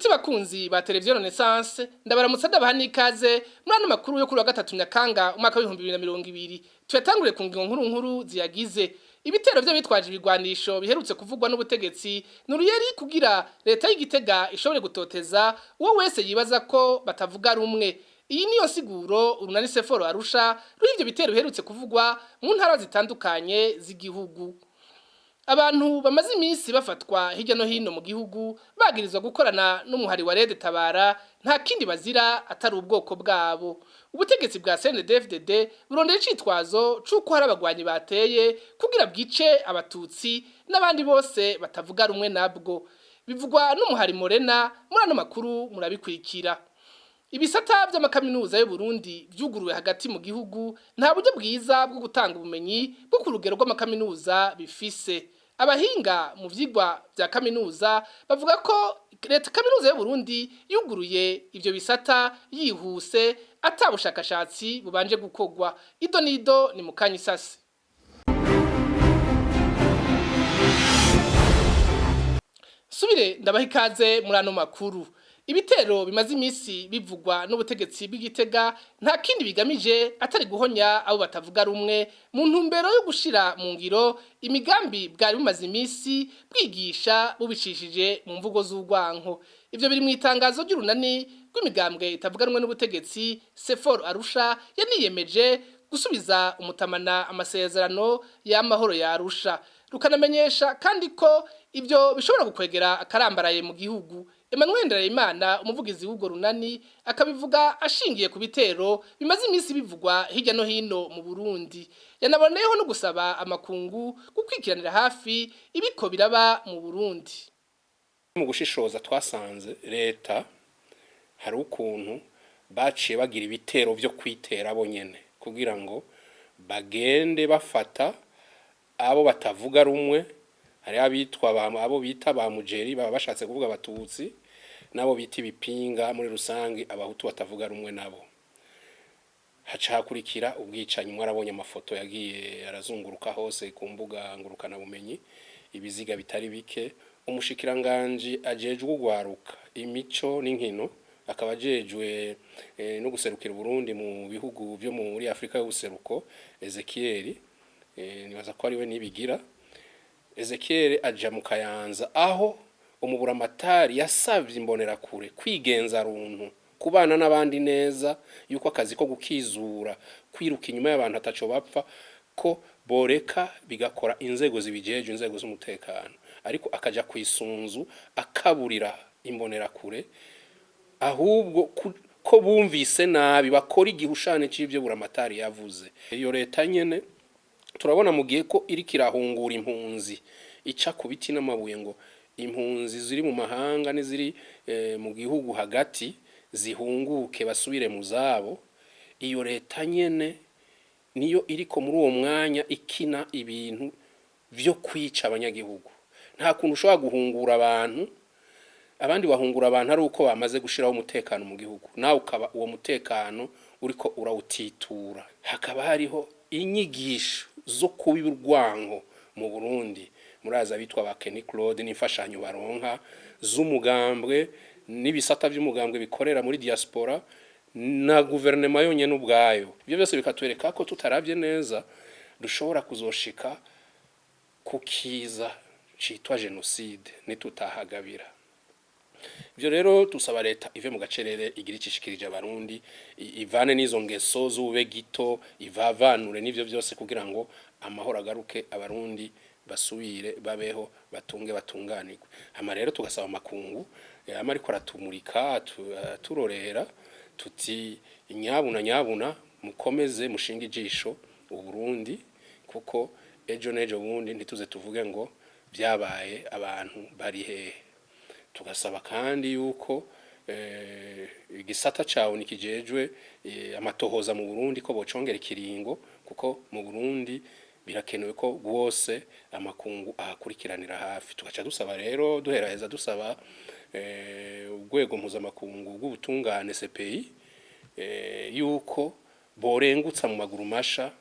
Nshuti bakunzi ba televiziyo Renaissance ndabaramutsa ndabaha n'ikaze muri ano makuru yo kuri wa gatatu Nyakanga umwaka wa 2020 tuyatangure ku ngingo nkuru ziyagize. Ibitero byo bitwaje ibigwanisho biherutse kuvugwa n'ubutegetsi nuruyeri kugira leta y'Igitega ishobore gutoteza uwo wese yibaza ko batavuga rumwe. Iyi niyo siguro urunani Seforo Arusha ruhivyo bitero biherutse kuvugwa mu ntara zitandukanye z'igihugu. Abantu bamaze iminsi bafatwa hirya no hino mu gihugu bagirizwa gukorana n'umuhari wa Red Tabara nta kindi bazira atari ubwoko bwabo. Ubutegetsi bwa CNDD-FDD burondera icitwazo cuko hari abagwanyi bateye kugira bwice abatutsi n'abandi bose batavuga rumwe nabwo. Bivugwa n'umuhari Morena muri ano makuru murabikurikira. Ibisata by'amakaminuza y'u Burundi vyuguruwe hagati mu gihugu nta buryo bwiza bwo gutanga ubumenyi bwo ku rugero rw'amakaminuza bifise. Abahinga mu vyigwa vya kaminuza bavuga ko leta kaminuza y'u Burundi yuguruye ivyo bisata yihuse atabushakashatsi bubanje gukogwa. Ido nido ni Mukanyisasi. Subire ndabaha ikaze muri ano makuru. Ibitero bimaze iminsi bivugwa n'ubutegetsi bw'Igitega nta kindi bigamije atari guhonya abo batavuga rumwe mu ntumbero yo gushira mu ngiro imigambi bwari bimaze iminsi bwigisha bubicishije mu mvugo z'urwanko. Ivyo biri mu itangazo ry'urunani rw'imigambwe itavuga rumwe n'ubutegetsi Seforo Arusha yaniyemeje gusubiza umutamana amasezerano y'amahoro ya Arusha. Rukanamenyesha kandi ko ivyo bishobora gukwegera akarambaraye mu gihugu. Emmanuel Ndarayimana umuvugizi w'ugo runani akabivuga ashingiye ku bitero bimaze iminsi bivugwa hirya no hino mu Burundi. Yanaboneyeho no gusaba amakungu gukwikiranira hafi ibiko biraba mu Burundi. Mu gushishoza twasanze leta hari ukuntu baciye bagira ibitero byo kwitera abo nyene kugira ngo bagende bafata abo batavuga rumwe. Hari abitwa abo bita ba mujeri baba bashatse kuvuga abatutsi nabo bita ibipinga muri rusangi abahutu batavuga rumwe nabo. Haca hakurikira ubwicanyi mwarabonye amafoto yagiye arazunguruka hose ku mbuga ngurukana bumenyi ibiziga bitari bike. Umushikiranganje ajejwe ugwaruka imico n'inkino akaba ajejwe no guserukira Burundi mu bihugu byo muri Afrika y'ubuseruko Ezekiel nibaza ko ari we nibigira. Ezekiel aja mu Kayanza aho umuburamatari yasavye imbonera kure kwigenza runtu kubana n'abandi neza yuko akazi ko gukizura kwiruka inyuma y'abantu ataco bapfa ko boreka bigakora inzego zibijeje inzego z'umutekano, ariko akaja kwisunzu akaburira imbonera kure ahubwo ko bumvise nabi bakora igihushane c'ivyo buramatari yavuze. Iyo leta nyene turabona mu gihe ko iri kirahungura impunzi ica ku biti n'amabuye ngo impunzi ziri mu mahanga n'iziri mu gihugu hagati zihunguke basubire mu zabo. Iyo leta nyene niyo iriko muri uwo mwanya ikina ibintu byo kwica abanyagihugu. Nta kuntu ushobora guhungura abantu abandi bahungura abantu ari uko bamaze gushiraho umutekano mu gihugu nawe ukaba uwo mutekano uriko urawutitura. Hakaba hariho inyigisho zo kubiba urwanko mu Burundi muraza bitwa ba Kenny Claude n'imfashanyo baronka z'umugambwe n'ibisata by'umugambwe bikorera muri diaspora na guverinoma yonyene ubwayo. Ibyo byose bikatwereka ko tutaravye neza dushobora kuzoshika kukiza citwa genocide nitutahagabira. Ibyo rero tusaba leta ive mu gacerere igira icishikirije abarundi ivane n'izo ngeso z'ube gito ivavanure n'ivyo byose kugira ngo amahoro agaruke abarundi basubire babeho batunge batunganirwe. Hama rero tugasaba amakungu amariko aratumurika turorera tuti nyabuna mukomeze mushinga ijisho u Burundi kuko ejo nejo bundi ntituze tuvuge ngo byabaye abantu bari hehe. Tugasaba kandi yuko igisata cawo nikijejwe amatohoza mu Burundi ko bocongera ikiringo kuko mu Burundi birakenewe ko gwose amakungu ahakurikiranira hafi. Tugaca dusaba rero duheraheza dusaba urwego mpuzamakungu rw'ubutungane CPI yuko borengutsa mu maguru masha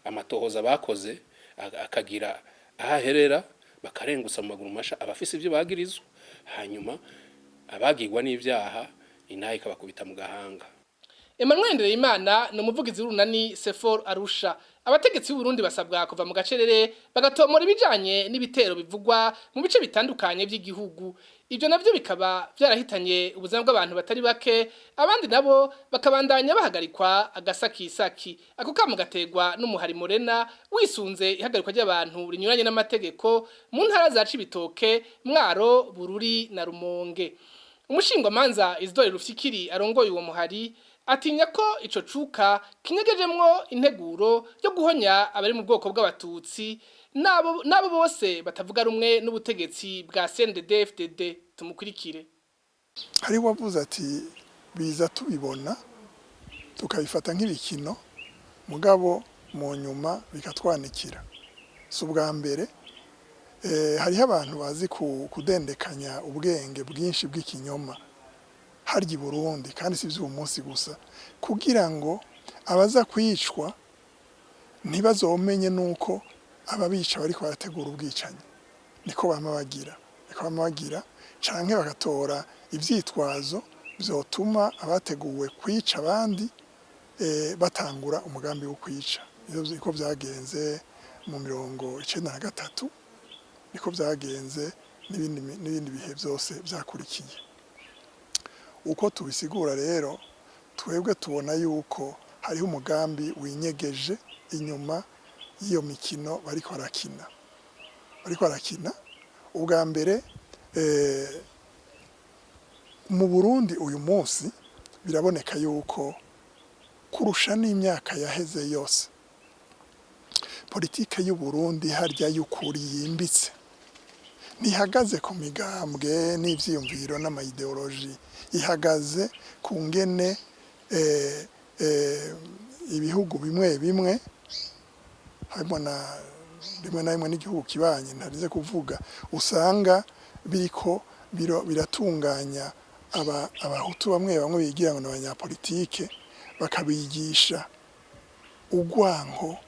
amatohoza bakoze akagira ahaherera bakarengutsa mu maguru masha abafise ibyo bagirizwa hanyuma abagirwa n'ivyaha intahe ikabakubita mu gahanga. Emmanuel Ndereyimana ni umuvugizi w'urunani Sefor Arusha. Abategetsi b'u Burundi basabwa kuva mu gacerere bagatomora ibijanye n'ibitero bivugwa mu bice bitandukanye by'igihugu. Ibyo navyo bikaba vyarahitanye ubuzima bw'abantu batari bake, abandi nabo bakabandanya bahagarikwa agasakisaki. Ako kamo gategwa n'umuhari Morena wisunze ihagarikwa ry'abantu rinyuranye n'amategeko mu ntara za Cibitoke, Mwaro, Bururi na Rumonge. Umushingwamanza Isidore Rufyikiri arongoye uwo muhari atinya ko ico cuka kinyegejemwo integuro yo guhonya abari mu bwoko bw'abatutsi nabo bose batavuga rumwe n'ubutegetsi bwa CNDD-FDD. Tumukurikire. Hari wavuze ati biza tubibona tukabifata nk'ibikino mugabo mu nyuma bikatwanikira. Si ubwa mbere hariho abantu bazi kudendekanya ubwenge bwinshi bw'ikinyoma harya i Burundi kandi si vy'uwo munsi gusa kugira ngo abaza kwicwa ntibazomenye nuko ababica bariko barategura ubwicanyi. Niko bama bagira canke bagatora ivyitwazo vyotuma abateguwe kwica abandi batangura umugambi wo kwica. Niko vyagenze mu 1993, niko vyagenze n'ibindi bihe byose vyakurikiye. Uko tubisigura rero twebwe tubona yuko hariho umugambi winyegeje inyuma y'iyo mikino bariko barakina. Ubwa mbere mu Burundi uyu munsi biraboneka yuko kurusha n'imyaka yaheze yose politike y'u Burundi harya y'ukuri yimbitse ntihagaze ku migambwe n'ivyiyumviro n'amayideoloji, ihagaze ku ngene ibihugu bimwe harimo na rimwe na rimwe n'igihugu kibanye ntarize kuvuga usanga biriko biratunganya abahutu bamwe bigira ngo n'abanyapolitike bakabigisha ugwanko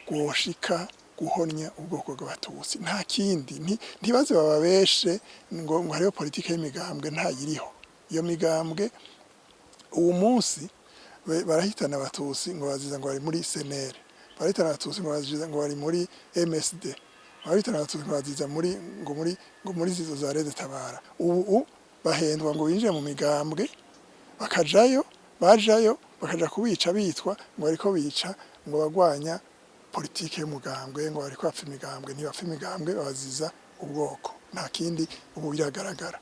gwoshika guhonya ubwoko bw'abatutsi. Nta kindi ntibaze bababeshe ngo hariho politike y'imigambwe ntayiriho. Iyo migambwe uwo munsi barahitana abatutsi ngo baziza ngo bari muri CNL, barahitana abatutsi ngo baziza ngo bari muri MSD, barahitana abatutsi ngo baziza muri zizo za Rede Tabara. Ubu bahendwa ngo binjire mu migambwe bajayo bakaja kubica bitwa ngo bariko bica ngo bagwanya politike y'umugambwe, ngo bariko bapfa imigambwe, ntibapfa imigambwe baziza ubwoko. Nta kindi ubu biragaragara.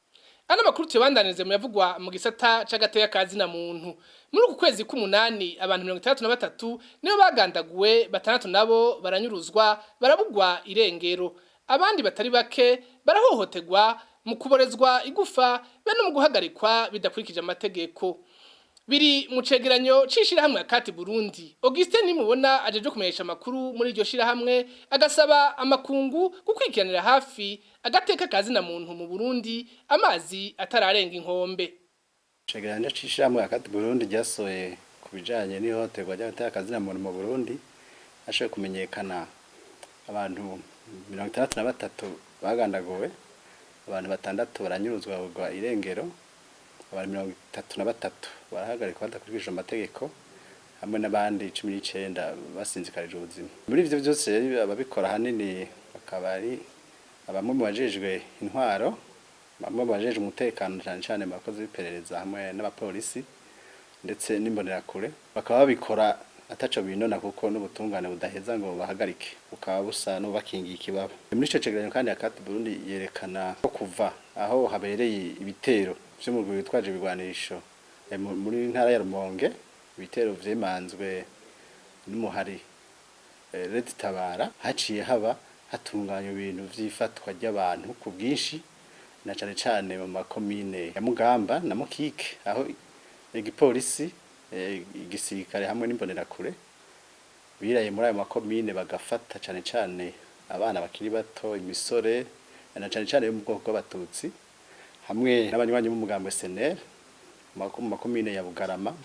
Ana makuru tubandanirize mu yavugwa mu gisata c'agateka kazi na muntu. Muri uku kwezi k'umunani abantu 63 nibo bagandaguwe, batandatu nabo baranyuruzwa barabugwa irengero. Abandi batari bake barahohoterwa mu kuborezwa igufa be no mu guhagarikwa bidakurikije amategeko. Biri mu cegeranyo c'ishirahamwe Akati Burundi. Augustin nimubona ajeje kumenyesha makuru muri iryo shirahamwe agasaba amakungu gukwikiranira hafi agateka kazi na muntu mu Burundi amazi atararenga inkombe. Cegeranyo c'ishirahamwe Akati Burundi ryasoye kubijanye n'ihohoterwa ry'agateka kazi na muntu mu Burundi ashoboye kumenyekana abantu 63 bagandagowe, abantu 6 baranyuruzwa bagwa irengero, abantu 33 barahagarikwa badakurikije amategeko hamwe n'abandi 19 basinzikarije ubuzima. Muri ivyo byose ababikora hanini bakaba ari abamwe mu bajejwe intwaro, bamwe mu bajejwe umutekano cyane bakoze biperereza hamwe n'abapolisi ndetse n'imbonerakure, bakaba babikora ataco binona kuko n'ubutungane budaheza ngo bahagarike, ukaba busa n'ubakingiye ikibaba. Muri ico cegeranyo kandi Akati Burundi yerekana ko kuva aho habereye ibitero vyo mu bitwaje ibigwanisho muri ntara ya Rumonge, ibitero vyemanzwe n'umuhari Rede Tabara, haciye haba hatunganya ibintu vy'ifatwa ry'abantu ku bwinshi na cane mu makomine ya Mugamba na Mukike, aho igipolisi igisirikare hamwe n'imbonerakure biraye muri ayo makomine bagafata cane abana bakiri bato, imisore na cane yo mu bwoko bw'abatutsi hamwe n'abanywanyi b'umugambwe SNL mu makomine ya Bugarama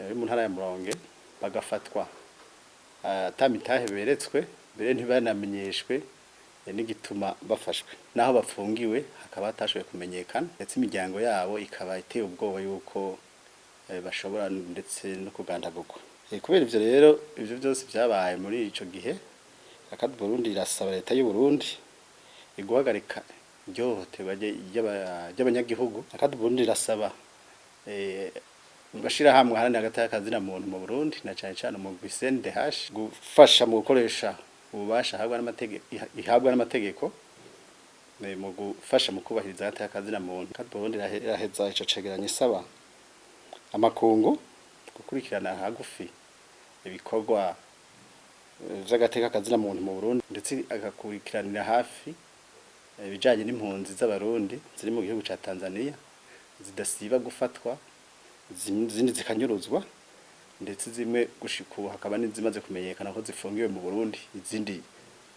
yo mu ntara ya Muronge, bagafatwa atamitahe beretswe mbere ntibanamenyeshwe n'igituma bafashwe naho bafungiwe hakaba hatashoboye kumenyekana ndetse imiryango yabo ikaba iteye ubwoba yuko bashobora ndetse no kugandagurwa. Kubera ivyo rero ivyo byose byabaye muri ico gihe akadu Burundi irasaba leta y'u Burundi iguhagarika iryohoterwa ry'abanyagihugu. Akadu Burundi irasaba bashira hamwe harane hagati y'akazina muntu mu Burundi na cyane cyane mu CNDH gufasha mu gukoresha ububasha ihabwa n'amategeko mu gufasha mu kubahiriza hagati y'akazina muntu. Akadu Burundi iraheza ico cegeranya isaba amakungu gukurikirana hagufi ibikorwa vy'agateka kazina muntu mu Burundi ndetse agakurikiranira hafi bijanye n'impunzi z'abarundi ziri mu gihugu ca Tanzania zidasiba gufatwa zindi zikanyuruzwa ndetse zimwe gushikuha hakaba n'izimaze kumenyekana ko zifungiwe mu Burundi izindi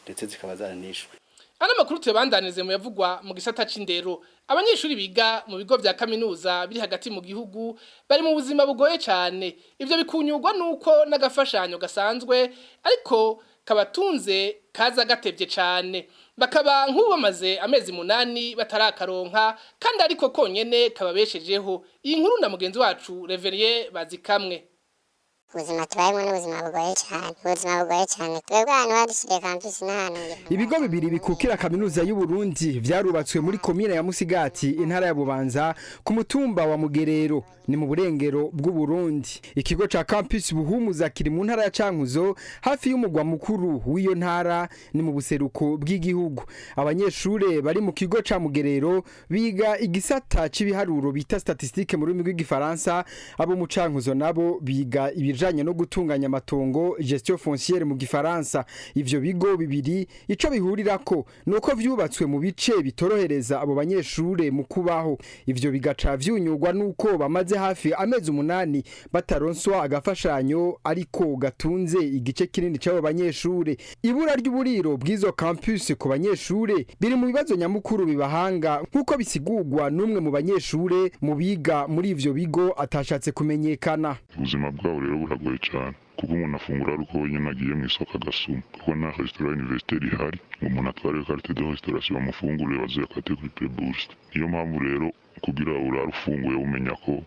ndetse zikaba zaranishwe. Ana makuru tebandanize mu yavugwa mu gisata c'indero abanyeshuri biga mu bigo vya kaminuza biri hagati mu gihugu bari mu buzima bugoye cyane. Ivyo bikunyurwa nuko n'agafashanyo gasanzwe ariko kabatunze kaza gatevye cyane bakaba nk'ubu bamaze amezi 8 batarakaronka kandi ariko konyene kababeshejeho. Iyi nkuru na mugenzi wacu Reverier Bazikamwe. Ubuzima tubayemo n'ubuzima bugoye cyane twebwe ahantu badushyiriye campus n'ahantu ibigo bibiri bikukira kaminuza y'u Burundi vyarubatswe muri komine ya Musigati intara ya Bubanza ku mutumba wa Mugerero ni mu burengero bw'u Burundi. Ikigo ca campus Buhumuza kiri mu ntara ya Cankuzo hafi y'umugwa mukuru w'iyo ntara ni mu buseruko bw'igihugu. Abanyeshure bari mu kigo ca Mugerero biga igisata c'ibiharuro bita statistique mu rurimi rw'igifaransa, abo mu Cankuzo nabo biga ibijanye no gutunganya amatongo gestion foncière mu gifaransa. Ivyo bigo bibiri ico bihurirako nuko vyubatswe mu bice bitorohereza abo banyeshure mu kubaho. Ivyo bigaca vyunyurwa nuko bamaze hafi amezi 8 bataronswa agafashanyo ariko gatunze igice kinini cy'abo banyeshure. Ibura ry'uburiro bw'izo campus ku banyeshure biri mu bibazo nyamukuru bibahanga nkuko bisigurwa n'umwe mu banyeshure mu biga muri ivyo bigo atashatse kumenyekana. Ubuzima bwabo rero buragoye cyane kuko umuntu afungura ari uko wenyine agiye mu isoko agasuma kuko nta restaurant universitaire ihari umuntu atware carte de restauration bamufungurire bazuye kate kuri pre-bourse. Niyo mpamvu rero kugira urare ufunguye umenya ko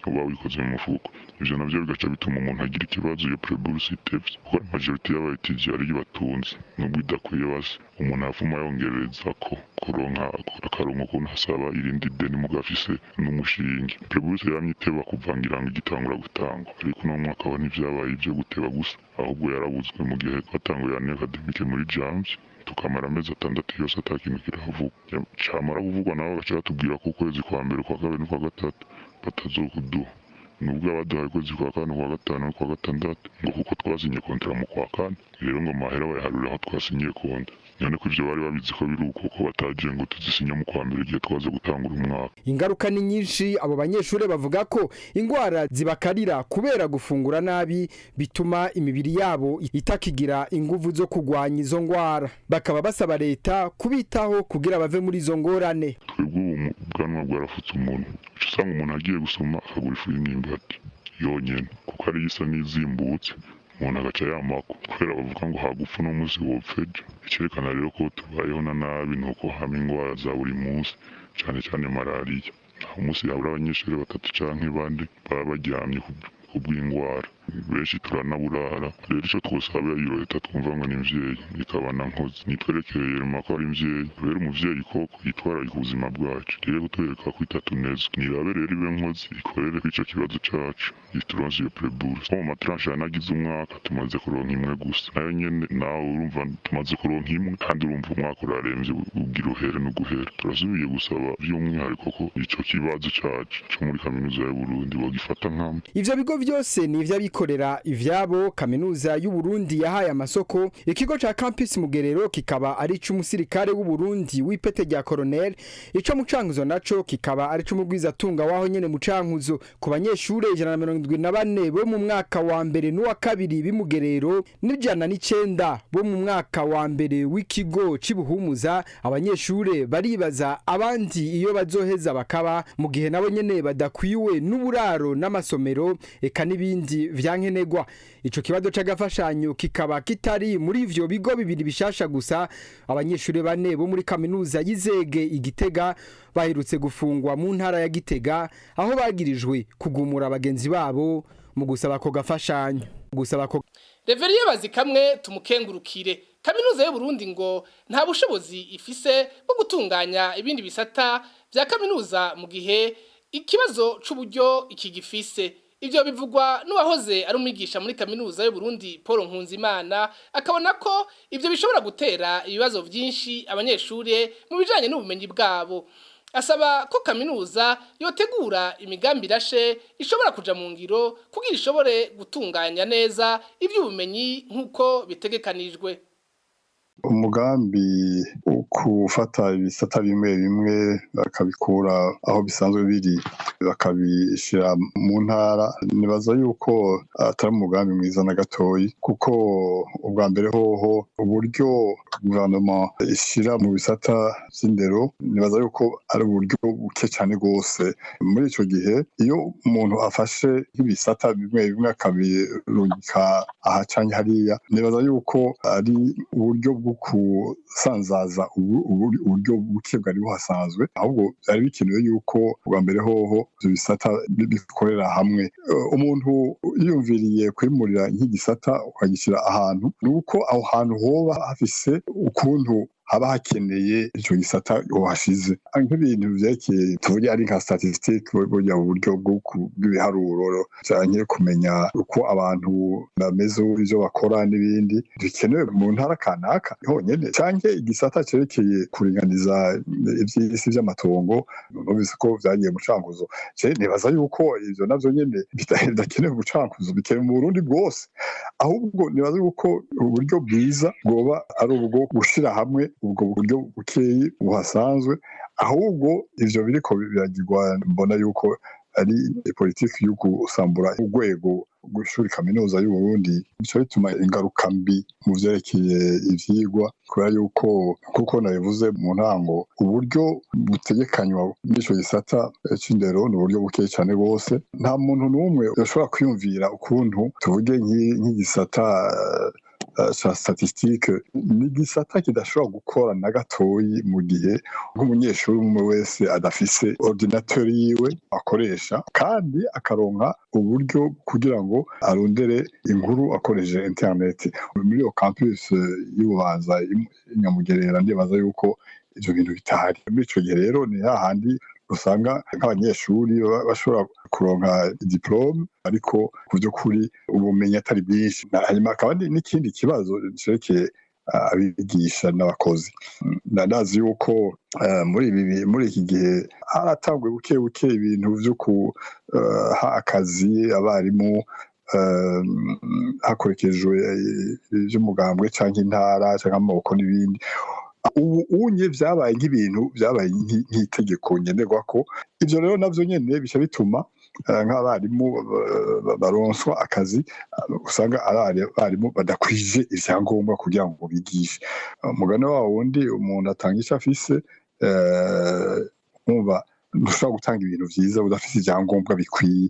uba wikoze mu mufuko. Ivyo navyo bigaca bituma umuntu agira ikibazo iyo pre-bourse itevye kuko majority y'abayitije ari batunze nubwo idakwiye base umuntu afuma yongereza ko kuronka akarongo ko ntasaba irindi deni mugafise n'umushinge. Pre-bourse yamyiteba kuvangira ngo igitangura gutangwa ariko no mwaka wa ntivyabaye ivyo guteba gusa ahubwo yarabuzwe mu gihe twatanguye ane academique muri James tukamara amezi 6 yose atakintu kiravuga camara kuvugwa nabo gaca batubwira ko ukwezi kwa mbere kwa kabiri kwa gatatu batazokuduha nubwo abaduhaye kwezi kwa kane kwa gatanu kwa gatandatu ngo kuko twasinye kontra mu kwa kane rero ngo mahera bayaharura aho twasinyiye kontra none ko ivyo bari babizi ko biri uko ko bataje ngo tuzisinya mu kwa mbere igihe twaze gutangura umwaka. Ingaruka ni nyinshi abo banyeshure bavuga ko ingwara zibakarira kubera gufungura nabi bituma imibiri yabo itakigira inguvu zo kugwanya izo ngwara bakaba basaba leta kubitaho kugira bave muri izo ngorane. Twebwe ubwanwa bwarafutse umuntu usanga umuntu agiye gusoma akagura ifu y'imyumbati yonyene kuko ari isa n'izimbutse umuntu agaca yamako kubera bavuga ngo hagupfa no musi wopfeje. Icyerekana rero ko tubayeho na nabi nuko hamwe ingwara za buri munsi cyane cyane malaria aho musi yabura abanyeshure 3 canke 4 baba baryamye kubw'ingwara benshi turanaburara. Rero ico twosaba iyo leta twumva ngo n'imvyeyi ikabana nkozi nitwerekeye mako ari imvyeyi rero umuvyeyi koko yitwara ubuzima bwacu rero gutwereka ko itatuneza nirabe rero ibe nkozi ikorere kwico kibazo cacu yituronse iyo pre-bourse mu matranche yanagize umwaka tumaze kuronka imwe gusa nayo nyene nawe urumva tumaze kuronka imwe kandi urumva umwaka uraremvye ugira uhere no guhera. Turasubiye gusaba by'umwihariko ko ico kibazo cacu cyo muri kaminuza y'u Burundi bagifata nk'amwe. Ivyo bigo byose ni ivy'abikorera ivyabo. Kaminuza y'u Burundi yahaye amasoko ikigo ca campus Mugerero kikaba ari c'umusirikare w'u Burundi w'ipete rya colonel, ico mu Cankuzo naco kikaba ari c'umugwiza tunga waho nyene mu Cankuzo. Ku banyeshure 150 74 bo mu mwaka wa mbere n'uwa kabiri bimugerero n'109 bo mu mwaka wa mbere w'ikigo cibuhumuza. Abanyeshure baribaza abandi iyo bazoheza bakaba mu gihe nabo nyene badakwiwe n'uburaro n'amasomero eka n'ibindi vyankenegwa. Ico kibazo c'agafashanyo kikaba kitari muri ivyo bigo bibiri bishasha gusa. Abanyeshure bane bo muri kaminuza y'Izege Igitega baherutse gufungwa mu ntara ya Gitega aho bagirijwe kugumura abagenzi babo mu gusaba ko gafashanyo. Reveriye Bazikamwe tumukengurukire. Kaminuza y'u Burundi ngo nta bushobozi ifise bwo gutunganya ibindi bisata vya kaminuza mu gihe ikibazo c'uburyo iki gifise. Ivyo bivugwa n'uwahoze ari umwigisha muri kaminuza y'u Burundi Paul Nkunzimana, akabona ko ivyo bishobora gutera ibibazo vyinshi abanyeshure mu bijanye n'ubumenyi bwabo. Asaba ko kaminuza yotegura imigambi irashe ishobora kuja mu ngiro kugira ishobore gutunganya neza ivy'ubumenyi nk'uko bitegekanijwe. Umugambi ukufata ibisata bimwe bimwe bakabikura aho bisanzwe biri bakabishira mu ntara, nibaza yuko atari umugambi mwiza na gatoyi, kuko ubwa mbere hoho uburyo guverinoma ishira mu bisata vy'indero nibaza yuko ari uburyo buke cyane gose. Muri ico gihe iyo umuntu afashe nk'ibisata bimwe bimwe akabirungika aha canke hariya, nibaza yuko ari uburyo bwo kusanzaza uburyo buke bwari buhasanzwe, ahubwo byari bikenewe yuko bwa mbere hoho ivyo bisata bikorera hamwe. Umuntu yiyumviriye kwimurira nk'igisata ukagishyira ahantu, nuko aho hantu hoba hafise ukuntu haba hakeneye ico gisata uhashize. Nk'ibintu vyerekeye tuvuge ari nka statistique, burya uburyo bw'ibiharuro canke kumenya uko abantu bameze, ivyo bakora n'ibindi bikenewe mu ntara kanaka honyene, canke igisata cerekeye kuringaniza ivy'isi vy'amatongo numvise ko vyagiye mu Cankuzo. Nibaza yuko ivyo navyo nyene bidakenewe mu Cankuzo, bikenewe mu Burundi bwose. Ahubwo nibaza yuko uburyo bwiza bwoba ari ubwo gushira hamwe ubwo buryo bukeyi buhasanzwe, ahubwo ivyo biriko biragirwa mbona yuko ari politiki yo gusambura urwego rw'ishuri kaminuza y'u Burundi. Bico bituma ingaruka mbi mu vyerekeye ivyigwa, kubera yuko kuko nabivuze mu ntango, uburyo butegekanywa n'ico gisata c'indero ni uburyo bukeyi cane gose. Nta muntu n'umwe yoshobora kwiyumvira ukuntu tuvuge nk'igisata cha statistique n'igisata kidashobora gukora na gatoyi mu gihe nk'umunyeshuri umwe wese adafise ordinateur yiwe akoresha, kandi akaronka uburyo kugira ngo arondere inkuru akoresheje internet. Muri iyo campus y'Ububanza Nyamugerera ndibaza yuko ivyo bintu bitahari. Muri ico gihe rero ni hahandi usanga nk'abanyeshuri bashobora kuronka diplome ariko ku by'ukuri ubumenyi atari bwinshi. Hanyuma kandi n'ikindi kibazo cerekeye abigisha n'abakozi. Ndazi yuko muri iki gihe haratangwe buke ibintu vyo kuha akazi abarimu hakurikijwe ivy'umugambwe canke intara canke amaboko n'ibindi. Ubu unye vyabaye nk'ibintu vyabaye nk'itegeko ngenderwako. Ivyo rero navyo nyene bica bituma nk'abarimu baronswa akazi usanga abarimu badakwije ivyangombwa kugira ngo bigishe. Umugani wa wundi umuntu atanga ico afise, umva ntushobora gutanga ibintu vyiza udafise ivyangombwa bikwiye.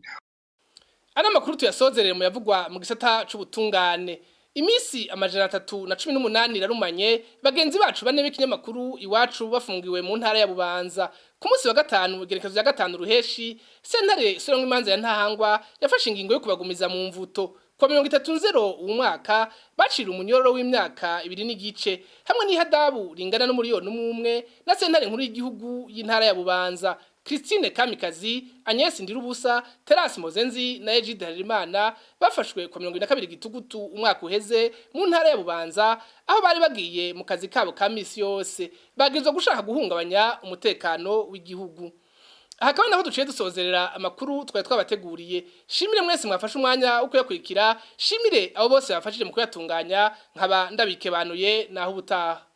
Ana makuru tuyasozerere mu yavugwa mu gisata c'ubutungane. Imisi 318 irarumanye bagenzi bacu bane b'ikinyamakuru Iwacu bafungiwe mu ntara ya Bubanza. Ku munsi wa gatanu igerekezo ya gatanu ruheshi, sentare isoronka imanza ya Ntahangwa yafashe ingingo yo kubagumiza mu mvuto. Kwa 30 umwaka bacira umunyororo w'imyaka 2 n'igice hamwe n'ihadabu ringana no muri yo numwe na sentare nkuru y'igihugu y'intara ya Bubanza. Christine Kamikazi, Agnes Ndirubusa, Terence Mozenzi na Egide Harimana bafashwe kwa 22 gitugutu umwaka uheze mu ntara ya Bubanza aho bari bagiye mu kazi kabo ka misi yose, bagizwe gushaka guhungabanya umutekano w'igihugu. Aha kandi naho duciye dusozerera amakuru twari twabateguriye. Shimire mwese mwafashe umwanya wo kuyakurikira, shimire abo bose bafashije mu kuyatunganya, nkaba ndabikebanuye naho ubutaha.